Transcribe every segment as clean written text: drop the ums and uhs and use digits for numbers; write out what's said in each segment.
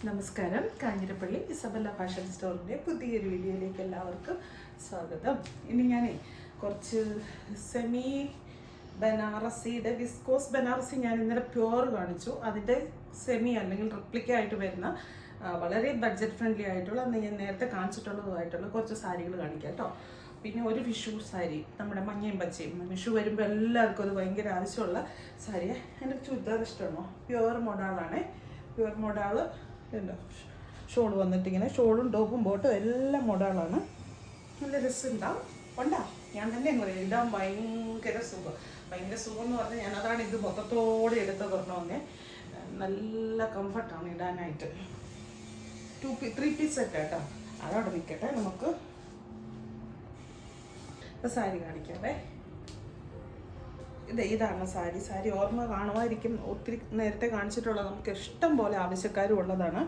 നമസ്കാരം. Kanjirappally Isabella fashion സ്റ്റോറിൻ്റെ പുതിയൊരു വീഡിയോയിലേക്ക് എല്ലാവർക്കും സ്വാഗതം. ഇനി ഞാനേ കുറച്ച് സെമി ബനാറസിയുടെ വിസ്കോസ് ബനാറസി ഞാൻ ഇന്നലെ പ്യുവർ കാണിച്ചു. അതിൻ്റെ സെമി അല്ലെങ്കിൽ റിപ്ലിക്ക ആയിട്ട് വരുന്ന വളരെ ബഡ്ജറ്റ് ഫ്രണ്ട്ലി ആയിട്ടുള്ള ഞാൻ നേരത്തെ കാണിച്ചിട്ടുള്ളതുമായിട്ടുള്ള കുറച്ച് സാരികൾ കാണിക്കാം കേട്ടോ. പിന്നെ ഒരു വിഷു സാരി, നമ്മുടെ മഞ്ഞയും പച്ചയും വിഷു വരുമ്പോൾ എല്ലാവർക്കും അത് ഭയങ്കര ആവശ്യമുള്ള സാരിയാണ്. എൻ്റെ ചുരിദാർ ഇഷ്ടമാണോ? പ്യുവർ മോഡാളാണ്. പ്യുവർ മോഡാള് ഉണ്ടോ, ഷോൾ വന്നിട്ട് ഇങ്ങനെ ഷോളും ടോപ്പും ബോട്ടും എല്ലാം മോഡാളാണ്. നല്ല രസമുണ്ടാവും. ഉണ്ടാ ഞാൻ തന്നെ പറയും, ഇടാൻ ഭയങ്കര സുഖം. ഭയങ്കര സുഖം എന്ന് പറഞ്ഞാൽ ഞാനതാണ് ഇത് മൊത്തത്തോടെ എടുത്ത് തുറന്നു. നല്ല കംഫർട്ടാണ് ഇടാനായിട്ട്. 3 പീസ് സെറ്റ് കേട്ടോ. അതവിടെ നിൽക്കട്ടെ. നമുക്ക് സാരി കാണിക്കാവേ. ഇതാണ് സാരി ഓർമ്മ കാണുമായിരിക്കും. ഒത്തിരി നേരത്തെ കാണിച്ചിട്ടുള്ളത്. നമുക്ക് ഇഷ്ടം പോലെ ആവശ്യക്കാരും ഉള്ളതാണ്.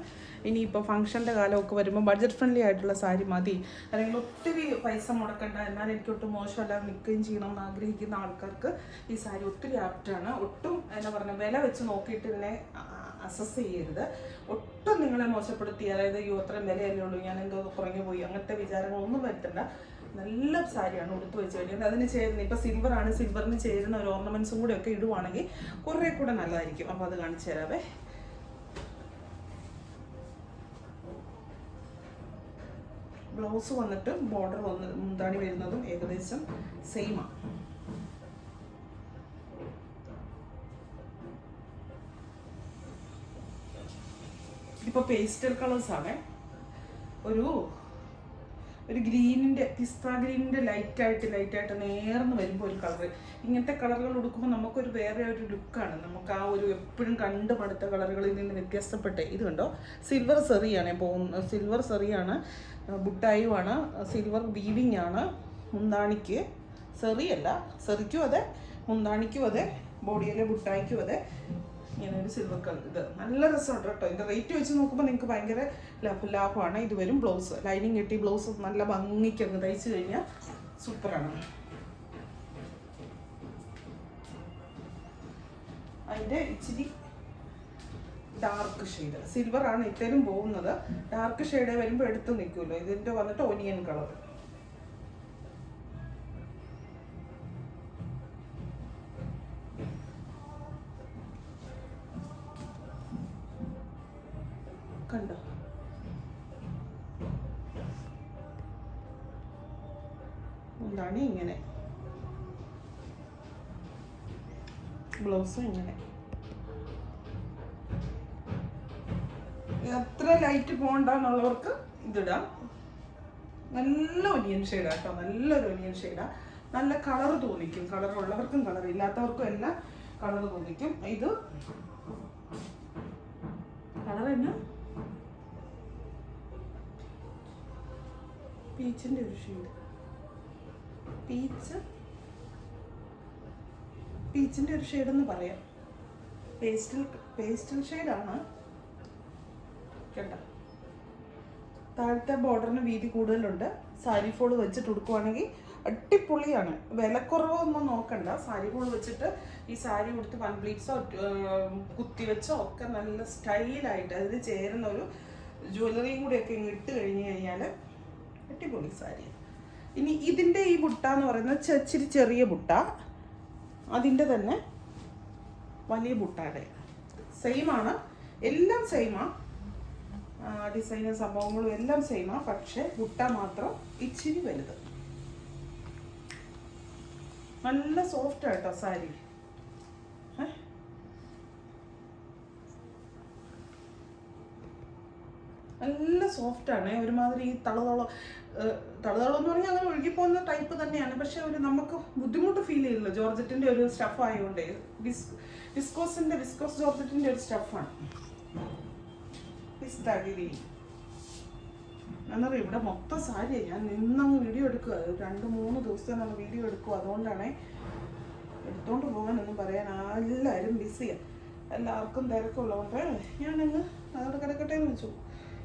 ഇനിയിപ്പോൾ ഫംഗ്ഷൻ്റെ കാലമൊക്കെ വരുമ്പോൾ ബഡ്ജറ്റ് ഫ്രണ്ട്ലി ആയിട്ടുള്ള സാരി മതി, അല്ലെങ്കിൽ ഒത്തിരി പൈസ മുടക്കണ്ട, എന്നാൽ എനിക്കൊട്ടും മോശമല്ലാതെ നിൽക്കുകയും ചെയ്യണം എന്ന് ആഗ്രഹിക്കുന്ന ആൾക്കാർക്ക് ഈ സാരി ഒത്തിരി ആപ്റ്റാണ്. ഒട്ടും എന്താ പറയുക, വില വെച്ച് നോക്കിയിട്ട് ഇതിനെ അസസ് ചെയ്യരുത്. ഒട്ടും നിങ്ങളെ മോശപ്പെടുത്തി, അതായത് അത്രയും വിലയല്ലേ ഉള്ളൂ, ഞാൻ എന്തോ കുറഞ്ഞു പോയി, അങ്ങനത്തെ വിചാരങ്ങളൊന്നും വരുത്തണ്ട. നല്ല സാരിയാണ് ഉടുത്ത് വെച്ച് കഴിഞ്ഞാൽ. അതിന് ചേരുന്ന ഇപ്പോൾ സിൽവറാണ്, സിൽവറിന് ചേരുന്ന ഒരു ഓർണമെന്റ്സും കൂടെ ഒക്കെ ഇടുവാണെങ്കിൽ കുറേ കൂടെ നല്ലതായിരിക്കും. അപ്പോൾ അത് കാണിച്ചു തരാവേ. ബ്ലൗസ് വന്നിട്ട് ബോർഡർ മുന്താണി വരുന്നതും ഏകദേശം സെയിമാണ്. ഇപ്പോൾ പേസ്റ്റൽ കളേഴ്സാണ്. ഒരു ഗ്രീനിൻ്റെ, പിസ്ത ഗ്രീനിൻ്റെ ലൈറ്റായിട്ട് നേർന്ന് വരുമ്പോൾ ഒരു കളറ്. ഇങ്ങനത്തെ കളറുകൾ ഉടുക്കുമ്പോൾ നമുക്കൊരു വേറെ ഒരു ലുക്കാണ്. നമുക്ക് ആ ഒരു എപ്പോഴും കണ്ട് മടുത്ത കളറുകളിൽ നിന്ന് വ്യത്യസ്തപ്പെട്ട് ഇത് കണ്ടോ, സിൽവർ സെറിയാണ് പോകുന്നത്. സിൽവർ സെറിയാണ്, ബുട്ടായുമാണ്, സിൽവർ വീവിങ് ആണ്. മുന്താണിക്ക് സെറിയല്ല, സെറിക്കും അതെ, മുന്താണിക്കും അതെ, ബോഡിയിലെ ബുട്ടായിക്കും അതെ. ഇങ്ങനെ ഒരു സിൽവർ കളർ. ഇത് നല്ല രസമുണ്ട് കേട്ടോ. ഇതിൻ്റെ റേറ്റ് വെച്ച് നോക്കുമ്പോൾ നിങ്ങൾക്ക് ഭയങ്കര ലാഭമാണ്. ഇത് വരും ബ്ലൗസ്, ലൈനിങ് കെട്ടി ബ്ലൗസ് നല്ല ഭംഗിക്കങ്ങ് തയ്ച്ചു കഴിഞ്ഞാൽ സൂപ്പറാണ്. അതിൻ്റെ ഇച്ചിരി ഡാർക്ക് ഷെയ്ഡ് സിൽവറാണ് ഇത്തരം പോകുന്നത്. ഡാർക്ക് ഷെയ്ഡ് വരുമ്പോൾ എടുത്ത് നിൽക്കുമല്ലോ. ഇതിൻ്റെ വന്നിട്ട് ഒനിയൻ കളർ. കണ്ടോ, എന്താണ് ഇങ്ങനെ, ബ്ലൗസും ഇങ്ങനെ. എത്ര ലൈറ്റ് പോകണ്ടെന്നുള്ളവർക്ക് ഇതിടാം. നല്ല ഒനിയൻ ഷെയ്ഡാ കേട്ടോ, നല്ലൊരു ഒനിയൻ ഷെയ്ഡാ. നല്ല കളർ തോന്നിക്കും. കളറുള്ളവർക്കും കളർ ഇല്ലാത്തവർക്കും എല്ലാം കളർ തോന്നിക്കും. ഇത് കളർ തന്നെ പീച്ചിൻ്റെ ഒരു ഷെയ്ഡ്, പീച്ചിൻ്റെ ഒരു ഷെയ്ഡെന്ന് പറയാം. പേസ്റ്റൽ ഷെയ്ഡാണ് കേട്ടോ. താഴത്തെ ബോർഡറിന് വീതി കൂടുതലുണ്ട്. സാരി ഫോൾ വെച്ചിട്ട് ഉടുക്കുവാണെങ്കിൽ അടിപൊളിയാണ്. വിലക്കുറവൊന്നും നോക്കണ്ട. സാരി ഫോൾ വെച്ചിട്ട് ഈ സാരി ഉടുത്ത് 1 പ്ലീറ്റ്സോ കുത്തി വെച്ചോ ഒക്കെ നല്ല സ്റ്റൈലായിട്ട് അതിന് ചേരുന്ന ഒരു ജ്വല്ലറിയും കൂടെയൊക്കെ ഇട്ട് കഴിഞ്ഞ് കഴിഞ്ഞാൽ അടിപൊളി സാരി. ഇനി ഇതിൻ്റെ ഈ ബുട്ട എന്ന് പറയുന്നത് ഇച്ചിരി ചെറിയ ബുട്ട, അതിൻ്റെ തന്നെ വലിയ ബുട്ടാടെ സെയിമാണ്. എല്ലാം സെയിമാണ്, ഡിസൈനും സംഭവങ്ങളും എല്ലാം സെയിമാണ്. പക്ഷേ ബുട്ട മാത്രം ഇച്ചിരി വലുത്. നല്ല സോഫ്റ്റ് ആയിട്ടോ സാരി. നല്ല സോഫ്റ്റാണ്. ഒരുമാതിരി ഈ തളതളം എന്ന് പറഞ്ഞാൽ അങ്ങനെ ഒഴുകിപ്പോകുന്ന ടൈപ്പ് തന്നെയാണ്. പക്ഷെ നമുക്ക് ബുദ്ധിമുട്ട് ഫീൽ ചെയ്യില്ല. ജോർജറ്റിൻ്റെ ഒരു സ്റ്റഫ് ആയതുകൊണ്ട്, വിസ്കോസ് ജോർജറ്റിൻ്റെ ഒരു സ്റ്റഫാണ്. എന്നറിയാം, ഇവിടെ മൊത്തം സാരിയാണ്. ഞാൻ നിന്നങ്ങ് വീഡിയോ എടുക്കുക, 2-3 ദിവസത്തിനങ്ങ് വീഡിയോ എടുക്കുക. അതുകൊണ്ടാണ് എടുത്തോണ്ട് പോകാനൊന്നും പറയാൻ എല്ലാവരും ബിസിയാണ്. എല്ലാവർക്കും തിരക്കുള്ളതുകൊണ്ട് ഞാനങ്ങ് അതോടെ കിടക്കട്ടെ എന്ന് വെച്ചു.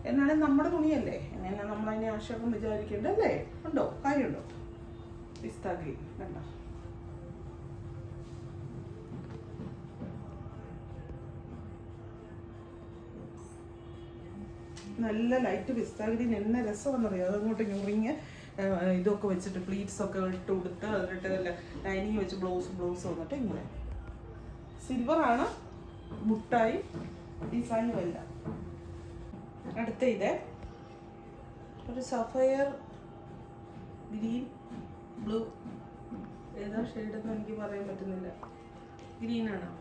എന്നാലും നമ്മുടെ തുണിയല്ലേ, എന്നെ നമ്മളതിനെ ആക്ഷേപം വിചാരിക്കേണ്ടല്ലേ? ഉണ്ടോ? കാര്യമുണ്ടോ? പിസ്ത ഗ്രീൻ കണ്ടോ, നല്ല ലൈറ്റ് പിസ്ത ഗ്രീൻ എന്ന രസമെന്നറിയാം. അതങ്ങോട്ട് ഞുറിഞ്ഞ് ഇതൊക്കെ വെച്ചിട്ട് പ്ലീറ്റ്സ് ഒക്കെ ഇട്ട് കൊടുത്ത് അതിട്ട് ലൈനിങ് വെച്ച് ബ്ലൗസ് വന്നിട്ട് ഇങ്ങനെ സിൽവറാണ് മുട്ടായി ഡിസൈനും എല്ലാം. അടുത്ത ഇത് ഒരു സഫയർ ഗ്രീൻ ബ്ലൂ, ഏതാ ഷെയ്ഡെന്ന് എനിക്ക് പറയാൻ പറ്റുന്നില്ല. ഗ്രീനാണോ?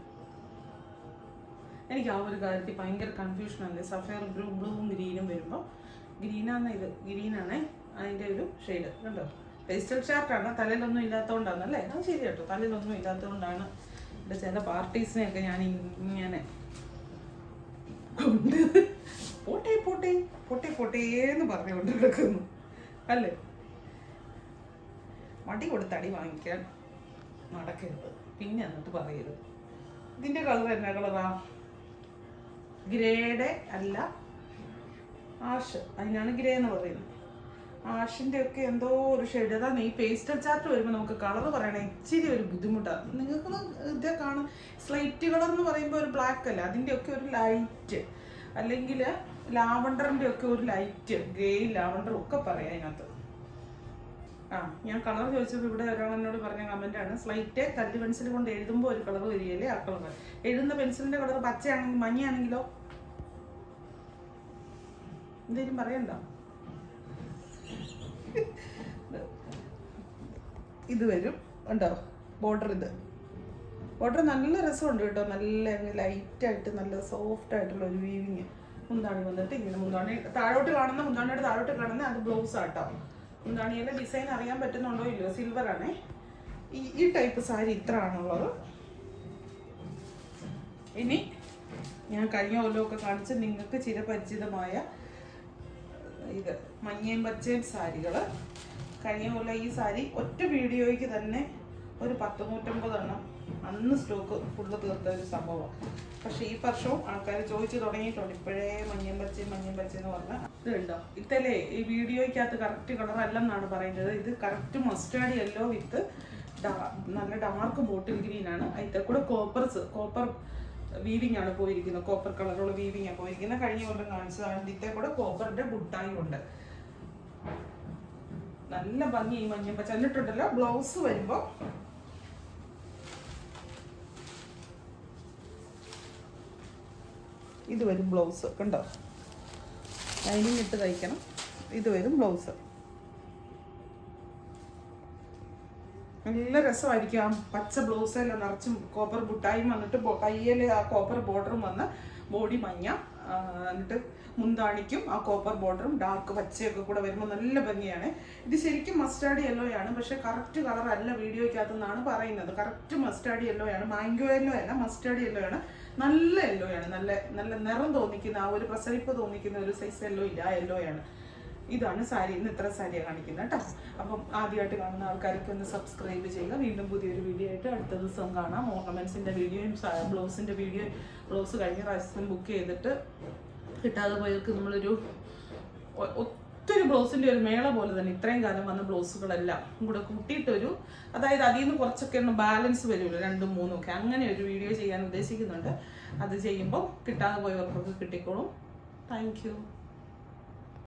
എനിക്ക് ആ ഒരു കാര്യത്തിൽ ഭയങ്കര കൺഫ്യൂഷനല്ലേ. സഫയർ ബ്ലൂവും ഗ്രീനും വരുമ്പോൾ ഗ്രീനാണ്, ഇത് ഗ്രീനാണേ അതിൻ്റെ ഒരു ഷെയ്ഡ്. കണ്ടോ, പേസ്റ്റൽ ചാർട്ടാണ്. തലയിലൊന്നും ഇല്ലാത്തതുകൊണ്ടാണ് അല്ലേ? അത് ശരി കേട്ടോ, തലയിലൊന്നും ഇല്ലാത്തതുകൊണ്ടാണ്. ഇവിടെ ചില പാർട്ടീസിനെയൊക്കെ ഞാൻ ഇങ്ങനെ കൊണ്ട് പോട്ടെ പോട്ടെ പൊട്ടെ പൊട്ടേന്ന് പറഞ്ഞുകൊണ്ട് കിടക്കുന്നു അല്ലേ. മടി കൊടുത്ത് അടി വാങ്ങിക്കാൻ നടക്കരുത്. പിന്നെ എന്നിട്ട് പറയരുത്. ഇതിൻ്റെ കളർ എന്നാ കളറാ? ഗ്രേയുടെ അല്ല, ആഷ്, അതിനാണ് ഗ്രേ എന്ന് പറയുന്നത്. ആഷിൻ്റെ ഒക്കെ എന്തോ ഒരു ഷെയ്ഡ്. അതാണ് ഈ പേസ്റ്റൽ ചാർട്ട് വരുമ്പോൾ നമുക്ക് കളർ പറയണേ ഇച്ചിരി ഒരു ബുദ്ധിമുട്ടാണ്. നിങ്ങൾക്ക് ഇതേ കാണും, സ്ലൈറ്റ് കളർ എന്ന് പറയുമ്പോൾ ഒരു ബ്ലാക്ക് അല്ല, അതിൻ്റെ ഒക്കെ ഒരു ലൈറ്റ്, അല്ലെങ്കിൽ ലാവണ്ടറിൻ്റെ ഒക്കെ ഒരു ലൈറ്റ്, ഗ്രേ ലാവണ്ടറും ഒക്കെ പറയാം അതിനകത്ത്. ഞാൻ കളർ ചോദിച്ചപ്പോൾ ഇവിടെ ഒരാൾ എന്നോട് പറഞ്ഞ കമൻറ്റാണ്, സ്ലൈറ്റ് കല്ല് പെൻസിൽ കൊണ്ട് എഴുതുമ്പോൾ ഒരു കളർ വരികയല്ലേ ആ കളർ. എഴുതുന്ന പെൻസിലിൻ്റെ കളർ പച്ചയാണെങ്കിൽ മഞ്ഞയാണെങ്കിലോ എന്തെങ്കിലും പറയണ്ടോ? ഇത് വരും ഉണ്ടോ ബോർഡർ. ഇത് ബോർഡർ നല്ല രസമുണ്ട് കേട്ടോ, നല്ല ലൈറ്റായിട്ട് നല്ല സോഫ്റ്റ് ആയിട്ടുള്ള ഒരു വീവിങ്. മുന്താണി വന്നിട്ട് ഇങ്ങനെ മുന്താണി താഴോട്ട് കാണുന്ന, മുന്താണിയുടെ താഴോട്ട് കാണുന്ന അത് ബ്ലൗസ് ആട്ടോ. മുന്താണിയുടെ ഡിസൈൻ അറിയാൻ പറ്റുന്നുണ്ടോ ഇല്ലയോ? സിൽവർ ആണേ. ഈ ടൈപ്പ് സാരി ഇത്ര ആണുള്ളത്. ഇനി ഞാൻ കഴിഞ്ഞ കൊല്ലമൊക്കെ കാണിച്ച് നിങ്ങൾക്ക് ചിരപരിചിതമായ ഇത് മഞ്ഞയും പച്ചയും സാരികൾ. കഴിഞ്ഞ കൊല്ലം ഈ സാരി ഒറ്റ വീഡിയോയ്ക്ക് തന്നെ ഒരു 100-150 എണ്ണം അന്ന് സ്റ്റോക്ക് ഫുള്ള് തീർത്ത ഒരു സംഭവമാണ്. പക്ഷേ ഈ വർഷവും ആൾക്കാർ ചോദിച്ചു തുടങ്ങിയിട്ടുണ്ട്. ഇപ്പോഴേ മഞ്ഞയും പച്ചയും എന്ന് പറഞ്ഞാൽ ഇത് ഉണ്ടോ? ഇതല്ലേ ഈ വീഡിയോയ്ക്കകത്ത് കറക്റ്റ് കളർ അല്ലെന്നാണ് പറയുന്നത്. ഇത് കറക്റ്റ് മസ്റ്റാർഡ് യെല്ലോ വിത്ത് നല്ല ഡാർക്ക് ബോട്ടിൽ ഗ്രീൻ ആണ്. അതിൽ കൂടെ കോപ്പർ വീവിങ് ആണ് പോയിരിക്കുന്നത്. കോപ്പർ കളറുള്ള വീവിങ് ആണ് പോയിരിക്കുന്നത്. കഴിഞ്ഞ കൊല്ലം കാണിച്ചതാണ്. ഇതിൽ കൂടെ കോപ്പറിന്റെ ബുട്ടായും ഉണ്ട്. നല്ല ഭംഗി ഈ മഞ്ഞ പച്ച. എന്നിട്ടുണ്ടല്ലോ ബ്ലൗസ് വരുമ്പോ ഇത് വരും ബ്ലൗസ്. കണ്ടോ, ലൈനിങ് ഇട്ട് തയ്ക്കണം. ഇത് വരും ബ്ലൗസ്. നല്ല രസമായിരിക്കും. പച്ച ബ്ലൗസെല്ലാം നിറച്ചും കോപ്പർ ബുട്ടായും വന്നിട്ട് കയ്യിൽ ആ കോപ്പർ ബോർഡറും വന്ന് ബോഡി മഞ്ഞ, എന്നിട്ട് മുന്താണിക്കും ആ കോപ്പർ ബോർഡറും ഡാർക്ക് പച്ചയൊക്കെ കൂടെ വരുമ്പോൾ നല്ല ഭംഗിയാണ്. ഇത് ശരിക്കും മസ്റ്റാർഡ് യെല്ലോ ആണ്, പക്ഷെ കറക്റ്റ് കളർ അല്ല വീഡിയോയ്ക്കകത്തുനിന്നാണ് പറയുന്നത്. കറക്റ്റ് മസ്റ്റാർഡ് യെല്ലോ ആണ്, മാംഗോ യെല്ലോ അല്ല, മസ്റ്റാർഡ് യെല്ലോ ആണ്. നല്ല യെല്ലോ ആണ്, നല്ല നല്ല നിറം തോന്നിക്കുന്ന, ആ ഒരു പ്രസരിപ്പ് തോന്നിക്കുന്ന ഒരു സൈസ് യെല്ലോ ഇല്ല, ആ യെല്ലോ ആണ്. ഇതാണ് സാരി. ഇന്ന് ഇത്ര സാരിയാണ് കാണിക്കുന്നത് കേട്ടോ. അപ്പം ആദ്യമായിട്ട് കാണുന്ന ആൾക്കാർക്ക് ഒന്ന് സബ്സ്ക്രൈബ് ചെയ്യുക. വീണ്ടും പുതിയൊരു വീഡിയോ ആയിട്ട് അടുത്ത ദിവസം കാണാം. ഓർണമെൻറ്റ്സിൻ്റെ വീഡിയോയും ബ്ലൗസിൻ്റെ വീഡിയോ. ബ്ലൗസ് കഴിഞ്ഞ പ്രാവശ്യം ബുക്ക് ചെയ്തിട്ട് കിട്ടാതെ പോയവർക്ക് നമ്മളൊരു ഒത്തിരി ബ്ലൗസിൻ്റെ ഒരു മേള പോലെ തന്നെ ഇത്രയും കാലം വന്ന ബ്ലൗസുകളെല്ലാം കൂടെ കൂട്ടിയിട്ടൊരു, അതായത് അതിൽ നിന്ന് കുറച്ചൊക്കെ ഒന്ന് ബാലൻസ് വരുമല്ലോ, 2-3 ഒക്കെ, അങ്ങനെ ഒരു വീഡിയോ ചെയ്യാൻ ഉദ്ദേശിക്കുന്നുണ്ട്. അത് ചെയ്യുമ്പോൾ കിട്ടാതെ പോയവർക്കൊക്കെ കിട്ടിക്കോളും. Thank U.